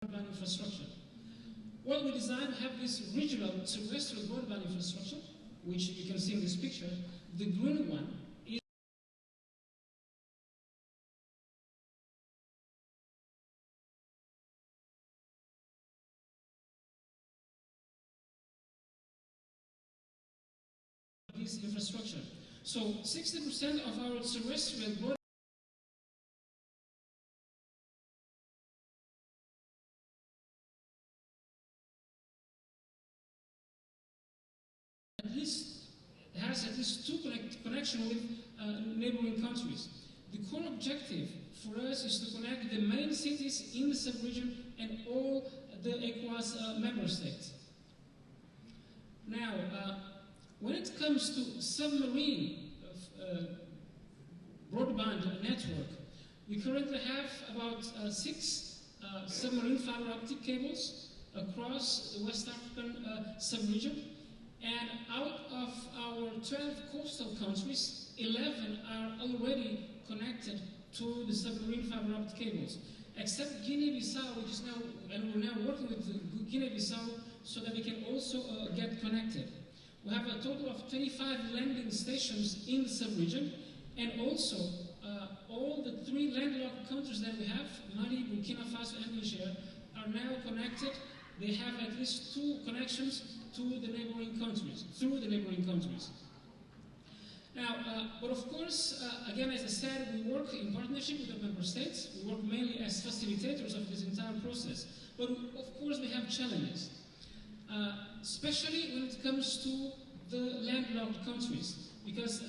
broadband infrastructure. Well, we designed to have this regional terrestrial broadband infrastructure, which you can see in this picture. The green one is this infrastructure. So 60% of our terrestrial broadband has at least two connection with neighboring countries. The core objective for us is to connect the main cities in the sub-region and all the ECOWAS member states. Now, when it comes to submarine broadband network, we currently have about 6 submarine fiber optic cables across the West African sub-region. And out of our 12 coastal countries, 11 are already connected to the submarine fiber optic cables, except Guinea-Bissau, which is now, and we're now working with Guinea-Bissau so that we can also get connected. We have a total of 25 landing stations in the sub-region, and also all the 3 landlocked countries that we have, Mali, Burkina Faso, and Niger, are now connected. They have at least 2 connections to the neighboring countries, through the neighboring countries. Now, but of course, again, as I said, we work in partnership with the member states. We work mainly as facilitators of this entire process. But of course, we have challenges, especially when it comes to the landlocked countries, because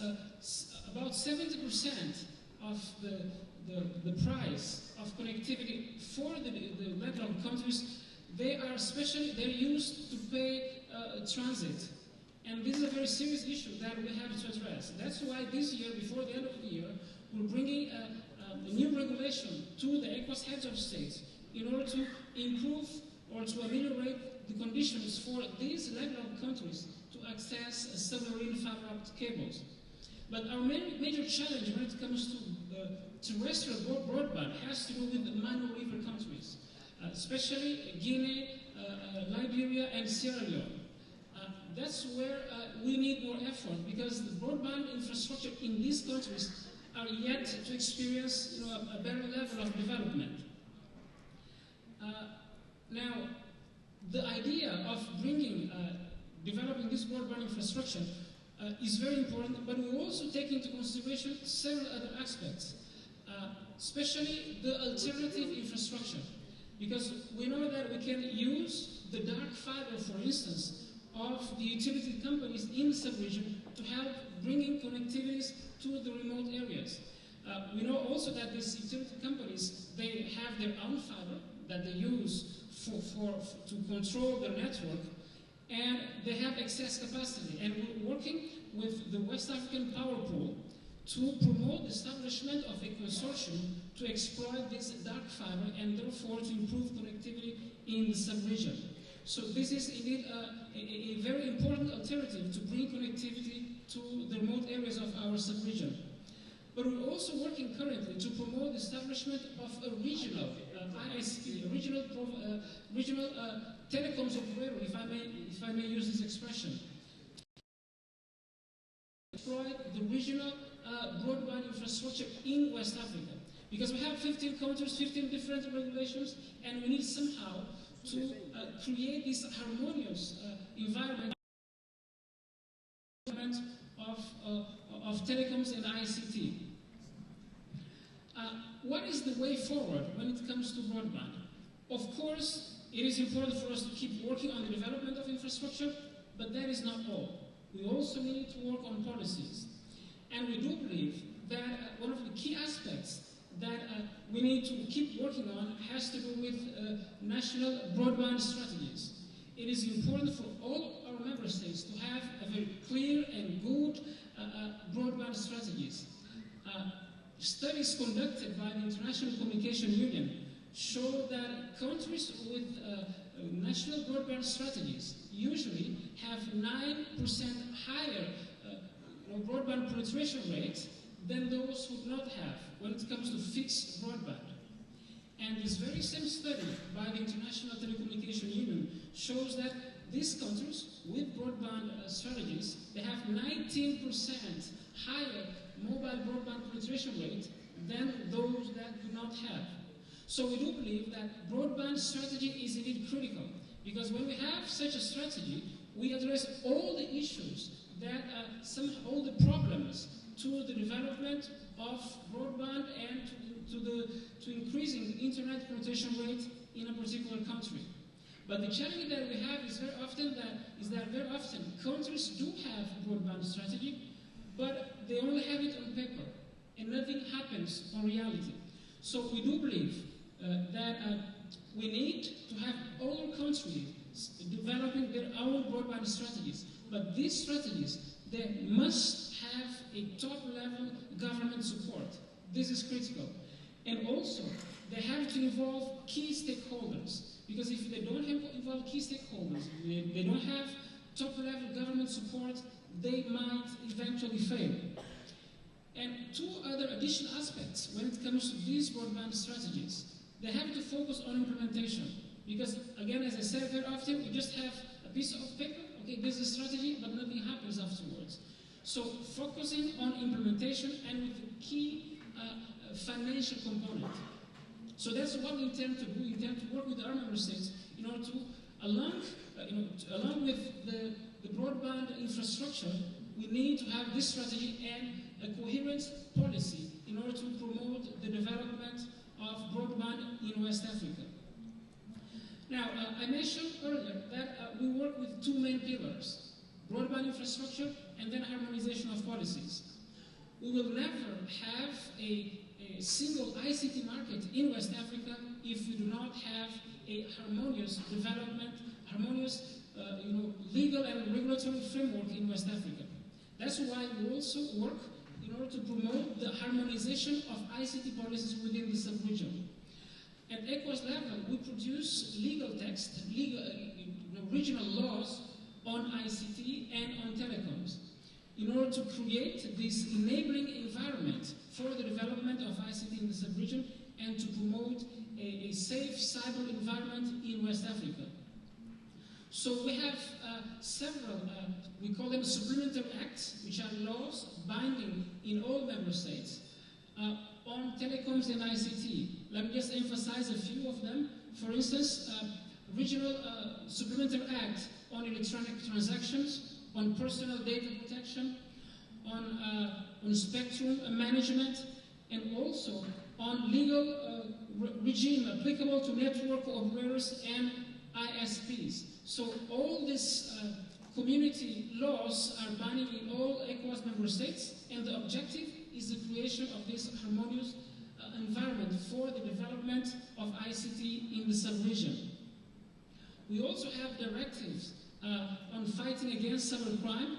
about 70% of the price of connectivity for the landlocked countries, they're used to pay transit. And this is a very serious issue that we have to address. That's why this year, before the end of the year, we're bringing a new regulation to the ECOWAS heads of states in order to improve or to ameliorate the conditions for these landlocked countries to access submarine fiber optic cables. But our major challenge when it comes to terrestrial broadband has to do with the minor river countries, especially Guinea, Liberia, and Sierra Leone. That's where we need more effort, because the broadband infrastructure in these countries are yet to experience a better level of development. Now, the idea of developing this broadband infrastructure is very important, but we also take into consideration several other aspects, especially the alternative infrastructure, because we know that we can use the dark fiber, for instance, of the utility companies in the sub-region to help bringing connectivities to the remote areas. We know also that these utility companies, they have their own fiber that they use to control their network, and they have excess capacity. And we're working with the West African Power Pool to promote the establishment of a consortium to exploit this dark fiber and therefore to improve connectivity in the sub-region. So this is indeed a very important alternative to bring connectivity to the remote areas of our sub-region. But we're also working currently to promote the establishment of a regional ISP, a regional telecoms operator, if I may use this expression, to exploit the regional broadband infrastructure in West Africa. Because we have 15 countries, 15 different regulations, and we need somehow to create this harmonious environment of telecoms and ICT. What is the way forward when it comes to broadband? Of course, it is important for us to keep working on the development of infrastructure, but that is not all. We also need to work on policies. And we do believe that one of the key aspects that we need to keep working on has to do with national broadband strategies. It is important for all our member states to have a very clear and good broadband strategies. Studies conducted by the International Communication Union show that countries with national broadband strategies usually have 9% higher broadband penetration rates than those who do not have when it comes to fixed broadband. And this very same study by the International Telecommunication Union shows that these countries with broadband strategies, they have 19% higher mobile broadband penetration rate than those that do not have. So we do believe that broadband strategy is indeed critical, because when we have such a strategy, we address all the issues that all the problems to the development of broadband and to increasing the internet penetration rate in a particular country. But the challenge that we have is that very often countries do have broadband strategy, but they only have it on paper, and nothing happens on reality. So we do believe that we need to have all countries developing their own broadband strategies. But these strategies, they must have a top-level government support. This is critical. And also, they have to involve key stakeholders. Because if they don't involve key stakeholders, they don't have top-level government support, they might eventually fail. And two other additional aspects when it comes to these broadband strategies. They have to focus on implementation. Because, again, as I said very often, we just have a piece of paper, okay, this is a strategy, but nothing happens afterwards. So focusing on implementation and with the key financial component. So that's what we intend to do. We intend to work with our member states in order to, along with the broadband infrastructure, we need to have this strategy and a coherent policy in order to promote the development of broadband in West Africa. Now, I mentioned earlier that we work with two main pillars, broadband infrastructure and then harmonization of policies. We will never have a single ICT market in West Africa if we do not have a harmonious development, harmonious legal and regulatory framework in West Africa. That's why we also work in order to promote the harmonization of ICT policies within the sub-region. At ECOWAS level, we produce legal text, regional laws on ICT and on telecoms in order to create this enabling environment for the development of ICT in the sub-region and to promote a safe cyber environment in West Africa. So we have several, we call them supplementary acts, which are laws binding in all member states on telecoms and ICT. Let me just emphasize a few of them. For instance, regional supplementary act on electronic transactions, on personal data protection, on spectrum management, and also on legal regime applicable to network operators and ISPs. So all these community laws are binding in all ECOWAS member states, and the objective is the creation of this harmonious environment for the development of ICT in the sub-region. We also have directives on fighting against cybercrime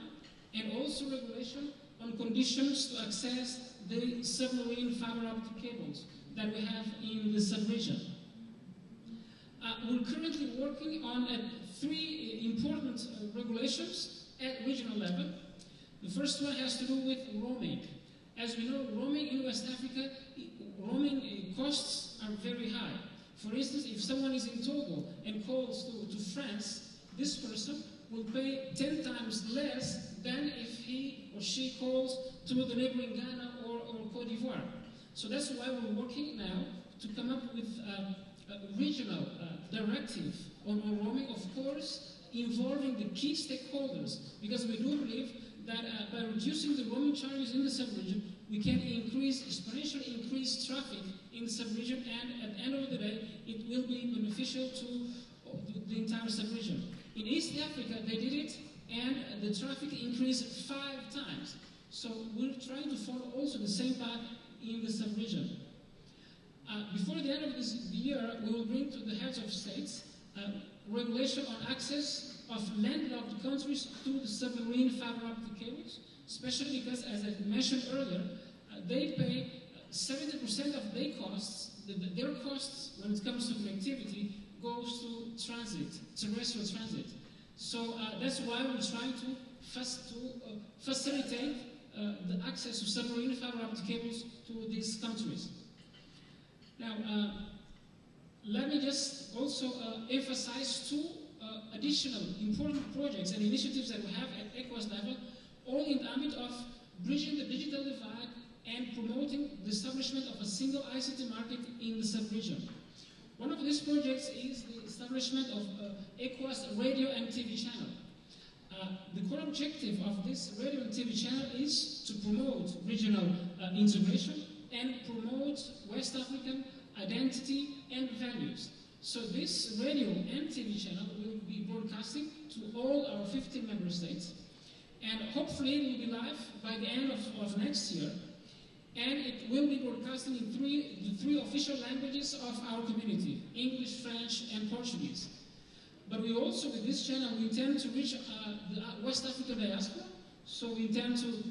and also regulation on conditions to access the submarine fiber optic cables that we have in the sub-region. We're currently working on three important regulations at regional level. The first one has to do with roaming. As we know, roaming in West Africa, roaming costs are very high. For instance, if someone is in Togo and calls to France, this person will pay 10 times less than if he or she calls to the neighboring Ghana or Cote d'Ivoire. So that's why we're working now to come up with a regional directive on roaming, of course, involving the key stakeholders, because we do believe that by reducing the roaming charges in the sub-region, we can exponentially increase traffic in the sub-region, and at the end of the day, it will be beneficial to the entire sub-region. In East Africa, they did it, and the traffic increased 5 times. So we're trying to follow also the same path in the sub-region. Before the end of this year, we will bring to the heads of states regulation on access of landlocked countries to the submarine fiber optic cables, especially because, as I mentioned earlier, they pay 70% of their costs when it comes to connectivity goes to transit, terrestrial transit. So that's why we're trying to facilitate the access to submarine fiber optic cables to these countries. Now, let me just also emphasize two additional important projects and initiatives that we have at ECOWAS level, all in the ambit of bridging the digital divide and promoting the establishment of a single ICT market in the sub-region. One of these projects is the establishment of ECOWAS radio and TV channel. The core objective of this radio and TV channel is to promote regional integration and promote West African identity and values. So this radio and TV channel will be broadcasting to all our 15 member states, and hopefully it will be live by the end of next year, and it will be broadcasting in the three official languages of our community, English, French, and Portuguese. But we also, with this channel, we intend to reach the West African diaspora, so we intend to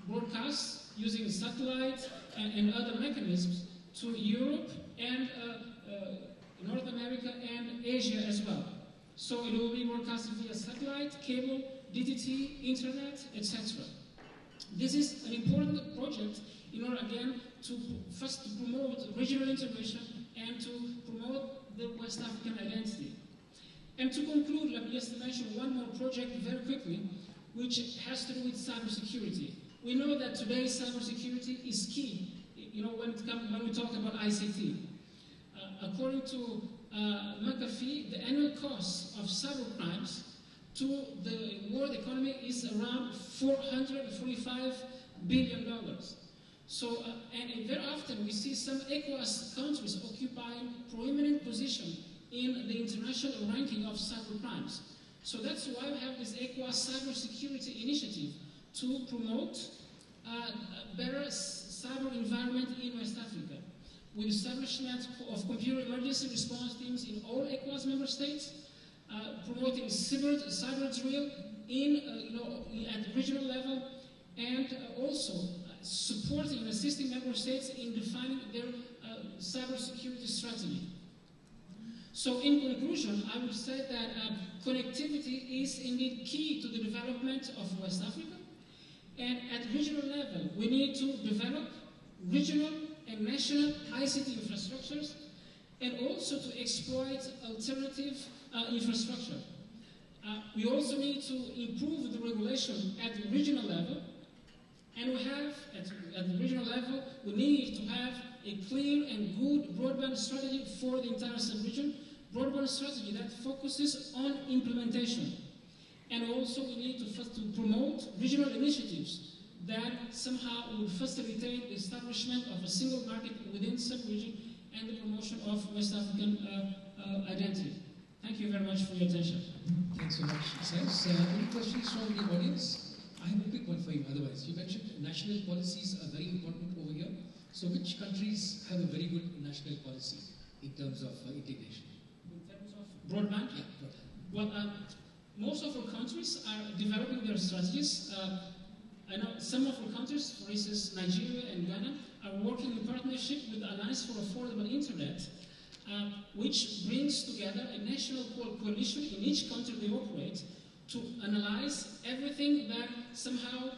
broadcast using satellite and other mechanisms to Europe and North America and Asia as well. So it will be broadcasted via satellite, cable, DTT, internet, etc. This is an important project in order, again, to first promote regional integration and to promote the West African identity. And to conclude, let me just mention one more project very quickly, which has to do with cybersecurity. We know that today cybersecurity is key, when we talk about ICT. According to McAfee, the annual cost of cybercrimes to the world economy is around $445 billion. So, and very often we see some ECOWAS countries occupying prominent position in the international ranking of cybercrimes. So that's why we have this ECOWAS cybersecurity initiative to promote a better cyber environment in West Africa, with establishment of computer emergency response teams in all ECOWAS member states, promoting cyber drill at the regional level, and also supporting and assisting member states in defining their cybersecurity strategy. So in conclusion, I would say that connectivity is indeed key to the development of West Africa. And at regional level, we need to develop regional and national ICT infrastructures, and also to exploit alternative infrastructure. We also need to improve the regulation at the regional level, and we have, at the regional level, we need to have a clear and good broadband strategy for the entire sub-region, broadband strategy that focuses on implementation. And also we need to first to promote regional initiatives that somehow would facilitate the establishment of a single market within sub-region and the promotion of West African identity. Thank you very much for your attention. Thanks so much, Saz. Any questions from the audience? I have a quick one for you otherwise. You mentioned national policies are very important over here. So which countries have a very good national policy in terms of integration? In terms of broadband? Yeah, broadband. Well, most of our countries are developing their strategies. I know some of our countries, for instance, Nigeria and Ghana, are working in partnership with the Alliance for Affordable Internet, which brings together a national coalition in each country they operate to analyze everything that somehow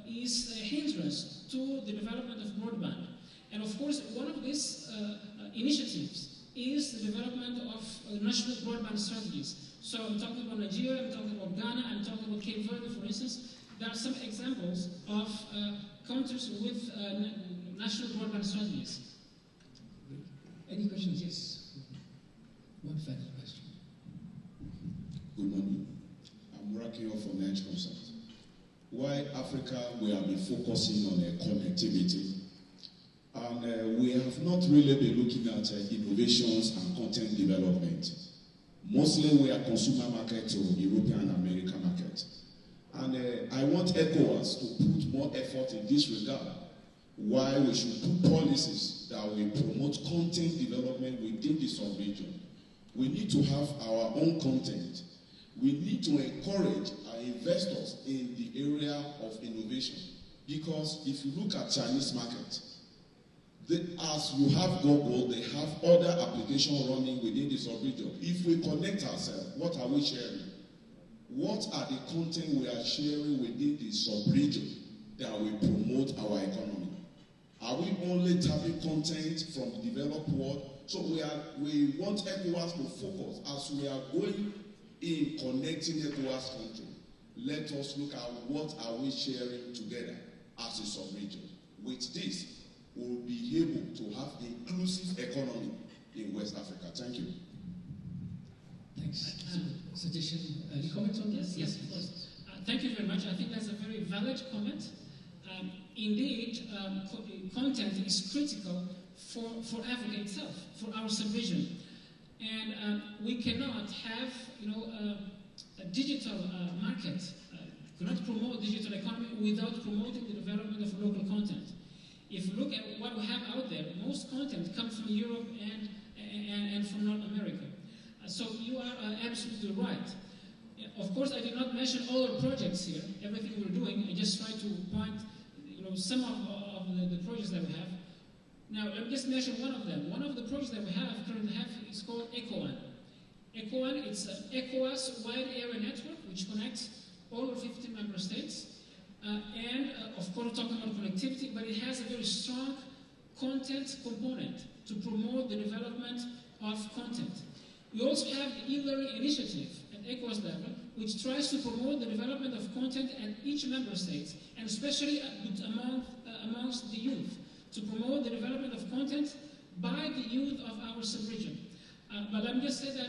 is a hindrance to the development of broadband. And of course, one of these initiatives is the development of national broadband strategies. So I'm talking about Nigeria, I'm talking about Ghana, I'm talking about Cape Verde, for instance. There are some examples of countries with national broadband strategies. Any questions? Yes. One final question. Good morning. I'm Rakio from Edge Consult. Why Africa, we have been focusing on connectivity. And we have not really been looking at innovations and content development. Mostly we are consumer market to European and American market. And I want ECOWAS to put more effort in this regard. Why we should put policies that will promote content development within the sub-region. We need to have our own content. We need to encourage our investors in the area of innovation. Because if you look at Chinese market, as you have Google, they have other applications running within the sub-region. If we connect ourselves, what are we sharing? What are the content we are sharing within the sub-region that will promote our economy? Are we only tapping content from the developed world? So we want ECOWAS to focus as we are going in connecting ECOWAS country. Let us look at what are we sharing together as a sub-region. With this, we will be able to have inclusive economy in West Africa. Thank you. Thanks. Suggestion. Any comments on this? Yes, of course. Thank you very much. I think that's a very valid comment. Indeed, content is critical for Africa itself, for our sub-region. And we cannot have, a digital market, cannot promote digital economy without promoting the development of local content. If you look at what we have out there, most content comes from Europe and from North America. So you are absolutely right. Of course, I did not mention all our projects here, everything we're doing. I just tried to point, some of the projects that we have. Now, let me just mention one of them. One of the projects that we currently have is called ECOWAN. ECOWAN, it's an ECOWAS wide area network which connects all of 50 member states. Of course, talking about connectivity, but it has a very strong content component to promote the development of content. We also have the e-learning initiative at ECOWAS level, which tries to promote the development of content at each member state, and especially amongst the youth, to promote the development of content by the youth of our sub-region. But let me just say that,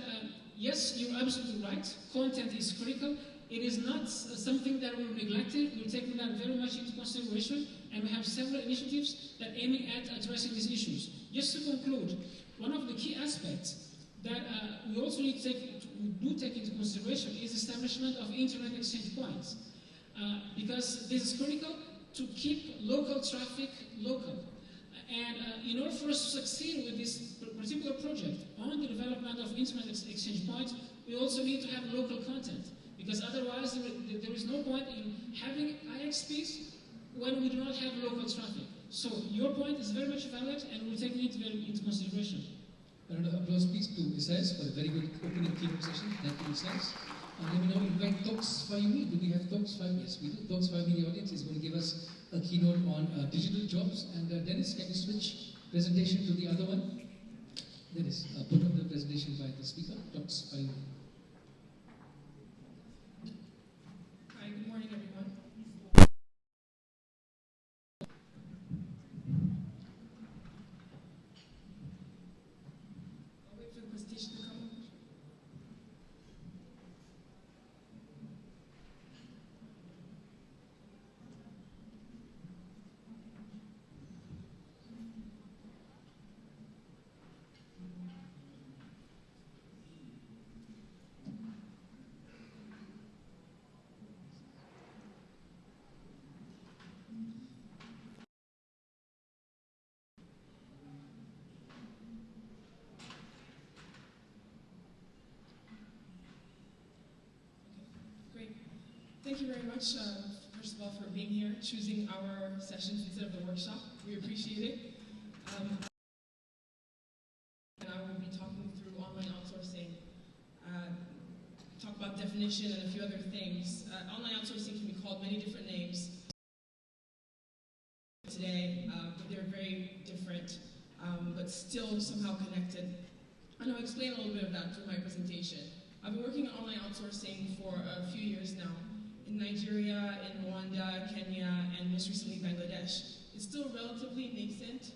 yes, you're absolutely right, content is critical. It is not something that we're neglecting. We're taking that very much into consideration, and we have several initiatives that aiming at addressing these issues. Just to conclude, one of the key aspects that we also need to take into consideration is establishment of internet exchange points, because this is critical to keep local traffic local. And in order for us to succeed with this particular project on the development of internet exchange points, we also need to have local content, because otherwise there is no point in having IXPs when we do not have local traffic. So your point is very much valid, and we're taking it into consideration. A round of applause, please, to Isaias for a very good opening keynote session. Thank you, Isaias. Let me now invite Talks 5Me. Do we have Talks 5? Yes, we do. Talks 5Me in the audience is going to give us a keynote on digital jobs. And Dennis, can you switch presentation to the other one? Dennis, put up the presentation by the speaker. Talks 5Me. Hi, good morning, everyone. I'll wait for the presentation to come. Thank you very much, first of all, for being here, choosing our sessions instead of the workshop. We appreciate it. And I will be talking through online outsourcing, talk about definition and a few other things. Online outsourcing can be called many different names today, but they're very different, but still somehow connected. And I'll explain a little bit of that through my presentation. I've been working on online outsourcing for a few years now. In Nigeria, in Rwanda, Kenya, and most recently Bangladesh. It's still relatively nascent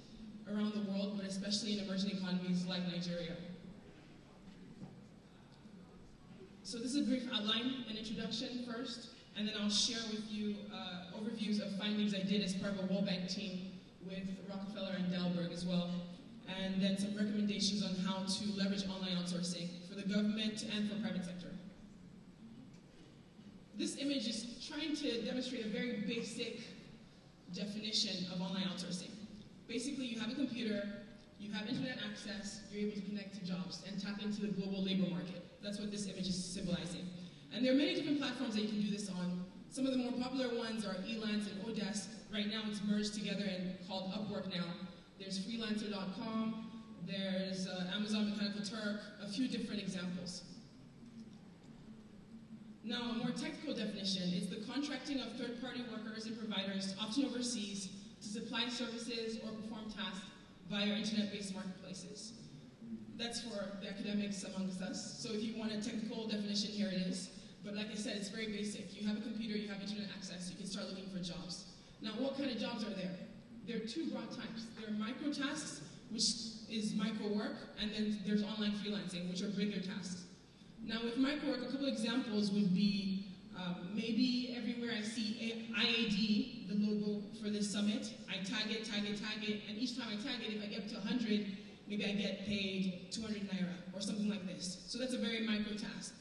around the world, but especially in emerging economies like Nigeria. So this is a brief outline, an introduction first, and then I'll share with you overviews of findings I did as part of a World Bank team with Rockefeller and Dalberg as well, and then some recommendations on how to leverage online outsourcing for the government and for private sector. This image is trying to demonstrate a very basic definition of online outsourcing. Basically, you have a computer, you have internet access, you're able to connect to jobs and tap into the global labor market. That's what this image is symbolizing. And there are many different platforms that you can do this on. Some of the more popular ones are Elance and Odesk. Right now it's merged together and called Upwork now. There's freelancer.com, there's Amazon Mechanical Turk, a few different examples. Now, a more technical definition is the contracting of third-party workers and providers, often overseas, to supply services or perform tasks via internet-based marketplaces. That's for the academics amongst us. So if you want a technical definition, here it is. But like I said, it's very basic. You have a computer, you have internet access, you can start looking for jobs. Now, what kind of jobs are there? There are two broad types. There are micro tasks, which is micro work, and then there's online freelancing, which are bigger tasks. Now, with micro work, a couple examples would be maybe everywhere I see IAD, the logo for this summit, I tag it, and each time I tag it, if I get up to 100, maybe I get paid 200 naira, or something like this. So that's a very micro task.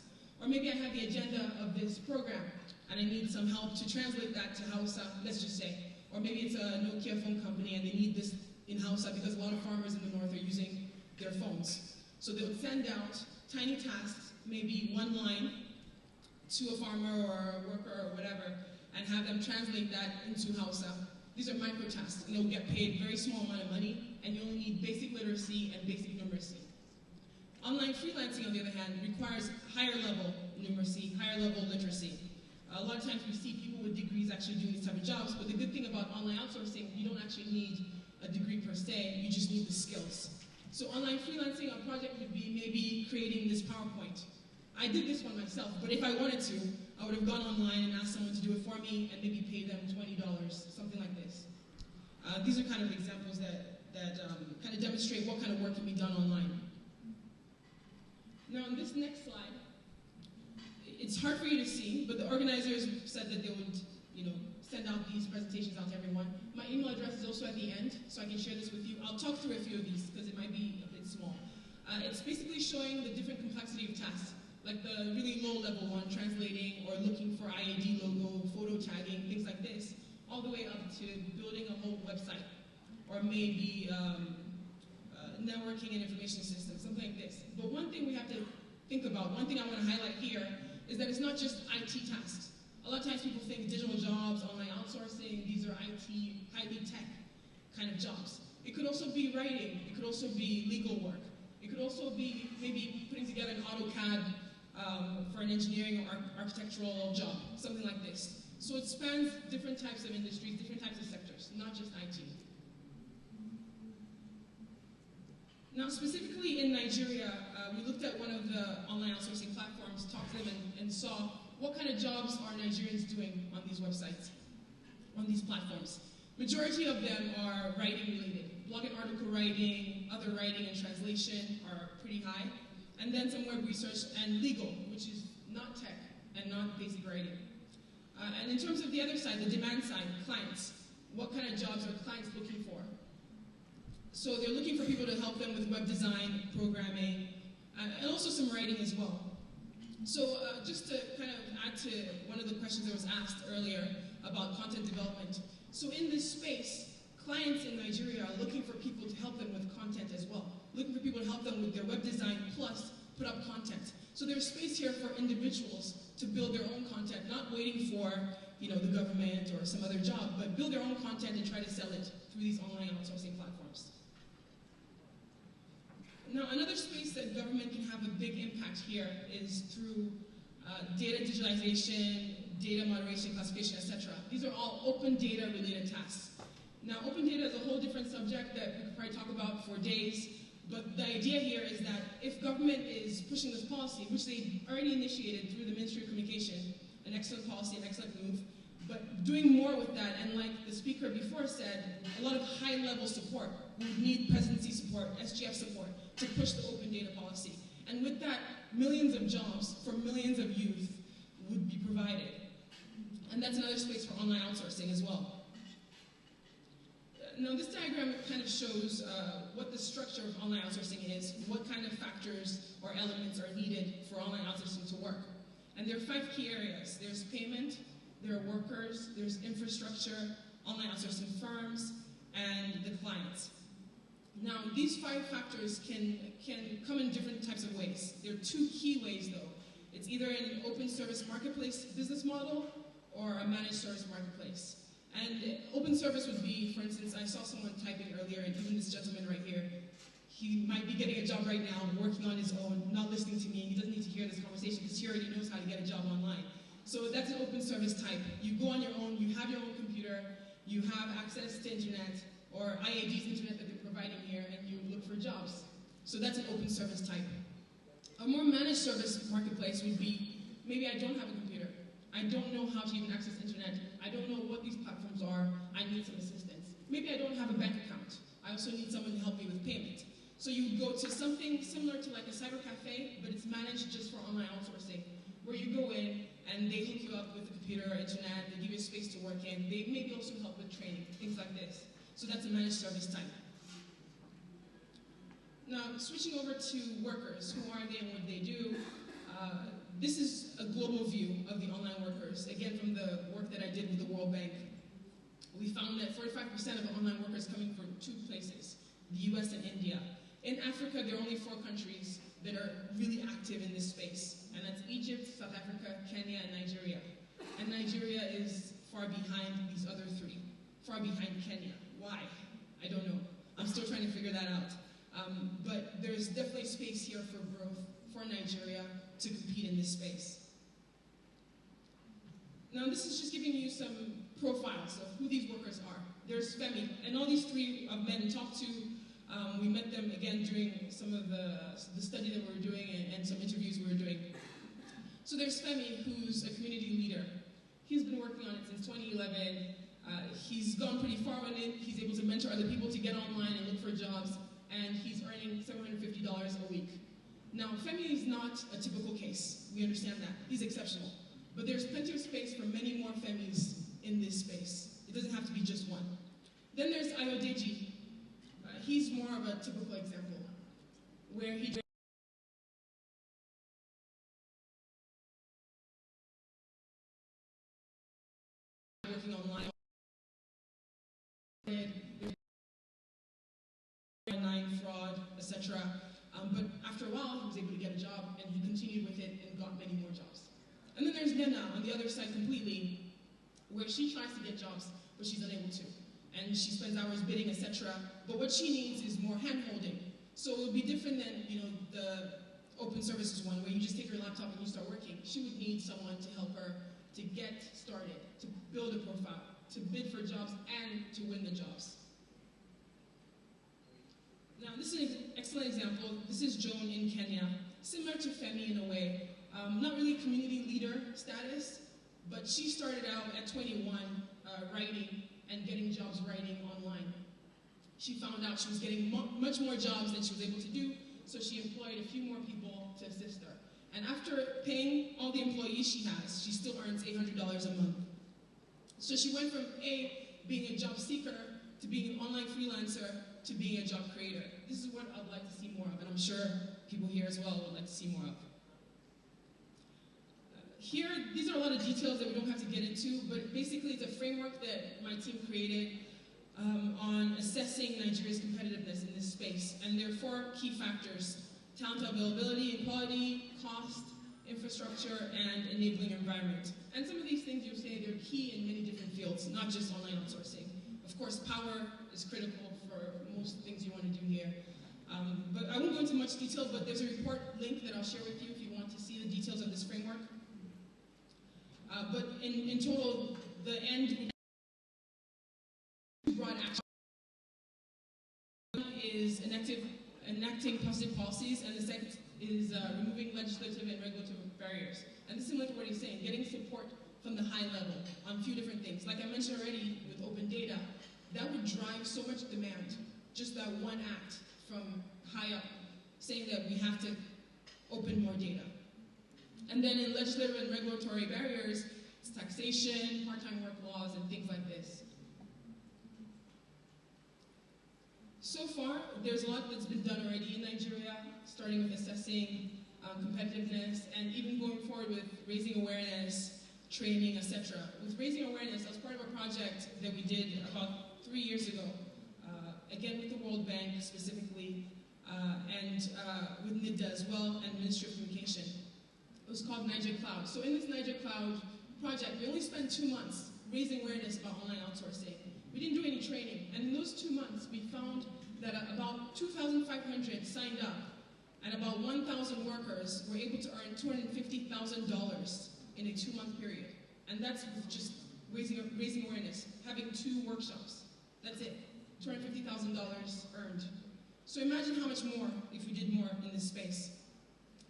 Or maybe I have the agenda of this program, and I need some help to translate that to Hausa, let's just say. Or maybe it's a Nokia phone company, and they need this in Hausa because a lot of farmers in the north are using their phones. So they'll send out tiny tasks, maybe one line, to a farmer or a worker or whatever, and have them translate that into Hausa. These are micro tasks, and they'll get paid a very small amount of money, and you only need basic literacy and basic numeracy. Online freelancing, on the other hand, requires higher level numeracy, higher level literacy. A lot of times we see people with degrees actually doing these type of jobs, but the good thing about online outsourcing, you don't actually need a degree per se, you just need the skills. So online freelancing, a project would be maybe creating this PowerPoint. I did this one myself, but if I wanted to, I would have gone online and asked someone to do it for me and maybe pay them $20, something like this. These are kind of examples that kind of demonstrate what kind of work can be done online. Now, on this next slide, it's hard for you to see, but the organizers said that they would, send out these presentations out to everyone. My email address is also at the end, so I can share this with you. I'll talk through a few of these because it might be a bit small. It's basically showing the different complexity of tasks, like the really low-level one, translating or looking for IAD logo, photo tagging, things like this, all the way up to building a whole website, or maybe networking and information systems, something like this. But one thing we have to think about, one thing I want to highlight here, is that it's not just IT tasks. A lot of times people think digital jobs, online outsourcing, these are IT, highly tech kind of jobs. It could also be writing, it could also be legal work. It could also be maybe putting together an AutoCAD for an engineering or architectural job, something like this. So it spans different types of industries, different types of sectors, not just IT. Now, specifically in Nigeria, we looked at one of the online outsourcing platforms, talked to them, and saw what kind of jobs are Nigerians doing on these websites, on these platforms. Majority of them are writing related. Blog and article writing, other writing and translation are pretty high. And then some web research and legal, which is not tech and not basic writing. And in terms of the other side, the demand side, clients, what kind of jobs are clients looking for? So they're looking for people to help them with web design, programming, and also some writing as well. So just to kind of add to one of the questions that was asked earlier about content development. So in this space, clients in Nigeria are looking for people to help them with content as well. Looking for people to help them with their web design plus put up content. So there's space here for individuals to build their own content, not waiting for the government or some other job, but build their own content and try to sell it through these online outsourcing platforms. Now, another space that government can have a big impact here is through data digitalization, data moderation, classification, etc. These are all open data related tasks. Now, open data is a whole different subject that we could probably talk about for days, but the idea here is that if government is pushing this policy, which they already initiated through the Ministry of Communication, an excellent policy, an excellent move, but doing more with that, and like the speaker before said, a lot of high-level support. We would need presidency support, SGF support, to push the open data policy. And with that, millions of jobs for millions of youth would be provided. And that's another space for online outsourcing as well. Now, this diagram kind of shows what the structure of online outsourcing is, what kind of factors or elements are needed for online outsourcing to work. And there are 5 key areas. There's payment, there are workers, there's infrastructure, online outsourcing firms, and the clients. Now, these 5 factors can come in different types of ways. There are 2 key ways, though. It's either an open service marketplace business model or a managed service marketplace. And open service would be, for instance, I saw someone typing earlier, and even this gentleman right here, he might be getting a job right now, working on his own, not listening to me. He doesn't need to hear this conversation because he already knows how to get a job online. So that's an open service type. You go on your own, you have your own computer, you have access to internet, or IAD's internet that they're providing here, and you look for jobs. So that's an open service type. A more managed service marketplace would be, maybe I don't have a computer. I don't know how to even access internet. I don't know what these platforms are. I need some assistance. Maybe I don't have a bank account. I also need someone to help me with payment. So you would go to something similar to like a cyber cafe, but it's managed just for online outsourcing, where you go in and they hook you up with the computer or internet, they give you a space to work in, they maybe also help with training, things like this. So that's a managed service type. Now, switching over to workers, who are they and what they do, this is a global view of the online workers. Again, from the work that I did with the World Bank, we found that 45% of the online workers coming from two places, the US and India. In Africa, there are only 4 countries that are really active in this space, and that's Egypt, South Africa, Kenya, and Nigeria. And Nigeria is far behind these other 3, far behind Kenya. Why? I don't know. I'm still trying to figure that out. But there's definitely space here for growth for Nigeria to compete in this space. Now, this is just giving you some profiles of who these workers are. There's Femi, and all these 3 I've met and talked to. We met them again during some of the study that we were doing and some interviews we were doing. So there's Femi, who's a community leader. He's been working on it since 2011. He's gone pretty far on it. He's able to mentor other people to get online and look for jobs, and he's earning $750 a week. Now, Femi is not a typical case. We understand that. He's exceptional. But there's plenty of space for many more Femis in this space. It doesn't have to be just one. Then there's Ayodeji. He's more of a typical example, where he working online, online fraud, etc. But after a while, he was able to get a job, and he continued with it and got many more jobs. And then there's Nena on the other side completely, where she tries to get jobs, but she's unable to. And she spends hours bidding, etc. But what she needs is more hand-holding. So it would be different than, the open services one, where you just take your laptop and you start working. She would need someone to help her to get started, to build a profile, to bid for jobs, and to win the jobs. Now, this is an excellent example. This is Joan in Kenya, similar to Femi in a way. Not really community leader status, but she started out at 21 writing and getting jobs writing online. She found out she was getting much more jobs than she was able to do, so she employed a few more people to assist her. And after paying all the employees she has, she still earns $800 a month. So she went from being a job seeker to being an online freelancer to being a job creator. This is what I'd like to see more of, and I'm sure people here as well would like to see more of. Here, these are a lot of details that we don't have to get into, but basically it's a framework that my team created on assessing Nigeria's competitiveness in this space. And there are 4 key factors: talent availability, equality, cost, infrastructure, and enabling environment. And some of these things you'll say they're key in many different fields, not just online outsourcing. Of course, power is critical for most things you want to do here. But I won't go into much detail, but there's a report link that I'll share with you if you want to see the details of this framework. But in total, the end broad action is enacting positive policies, and the second is removing legislative and regulatory barriers. And this is similar to what he's saying, getting support from the high level on a few different things. Like I mentioned already with open data, that would drive so much demand, just that one act from high up, saying that we have to open more data. And then in legislative and regulatory barriers, it's taxation, part-time work laws, and things like this. So far, there's a lot that's been done already in Nigeria, starting with assessing competitiveness, and even going forward with raising awareness, training, etc. With raising awareness, that was part of a project that we did about 3 years ago, again with the World Bank specifically, and with NIDA as well, and Ministry of Communication. It was called Niger Cloud. So in this Niger Cloud project, we only spent 2 months raising awareness about online outsourcing. We didn't do any training, and in those 2 months, we found that about 2,500 signed up, and about 1,000 workers were able to earn $250,000 in a 2-month period. And that's with just raising awareness, having 2 workshops. That's it. $250,000 earned. So imagine how much more if we did more in this space.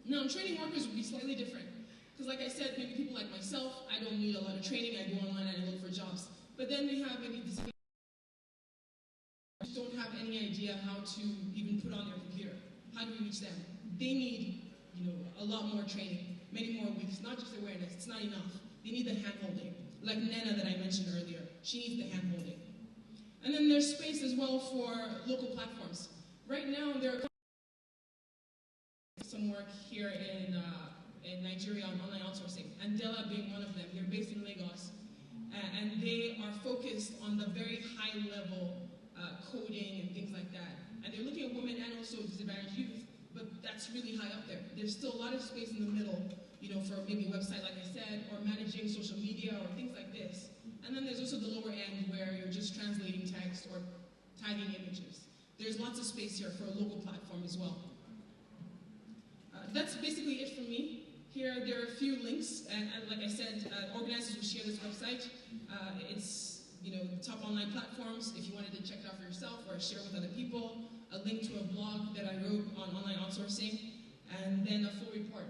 Now, training workers would be slightly different. Because like I said, maybe people like myself, I don't need a lot of training. I go online and I look for jobs. But then we have maybe this don't have any idea how to even put on their computer. How do we reach them? They need, a lot more training, many more weeks, not just awareness. It's not enough. They need the hand-holding. Like Nana that I mentioned earlier, she needs the hand-holding. And then there's space as well for local platforms. Right now, there are some work here in Nigeria on online outsourcing, Andela being one of them. They're based in Lagos, and they are focused on the very high-level coding and things like that. And they're looking at women and also disadvantaged youth, but that's really high up there. There's still a lot of space in the middle, for maybe a website, like I said, or managing social media or things like this. And then there's also the lower end where you're just translating text or tagging images. There's lots of space here for a local platform as well. That's basically it from me. Here, there are a few links, and like I said, organizers will share this website. It's the top online platforms, if you wanted to check it out for yourself or share with other people, a link to a blog that I wrote on online outsourcing, and then a full report.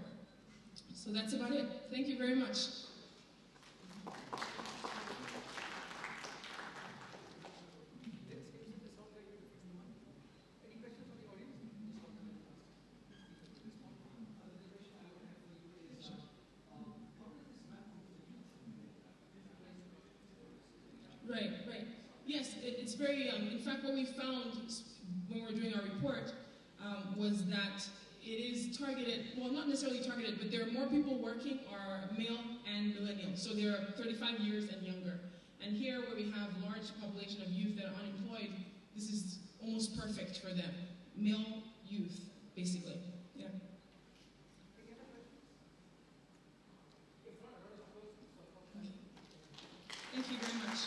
So that's about it. Thank you very much. Right. Yes, it's very young. In fact, what we found when we were doing our report was that it is targeted, well, not necessarily targeted, but there are more people working are male and millennial. So they're 35 years and younger. And here, where we have large population of youth that are unemployed, this is almost perfect for them. Male youth, basically. Yeah. Thank you very much.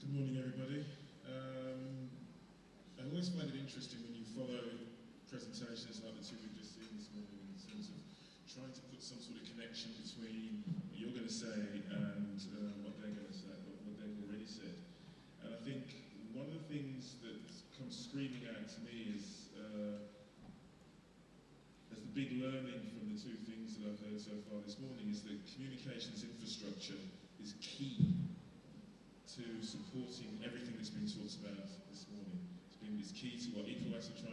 Good morning, everybody. I always find it interesting when you follow presentations like the 2 we've just seen this morning in terms of trying to put some sort of connection between what you're going to say and what they're going to say, what they've already said. And I think one of the things that comes screaming out to me is as the big learning from the 2 things that I've heard so far this morning is that communications infrastructure is key to supporting everything that's been talked about this morning. It's key to what Equalize are trying.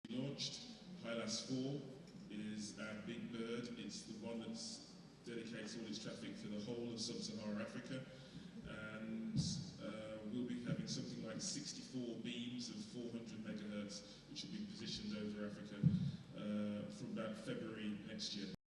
Launched PILAS 4 is our Big Bird. It's the one that dedicates all its traffic for the whole of sub-Saharan Africa. And we'll be having something like 64 beams of 400 megahertz, which will be positioned over Africa from about February next year.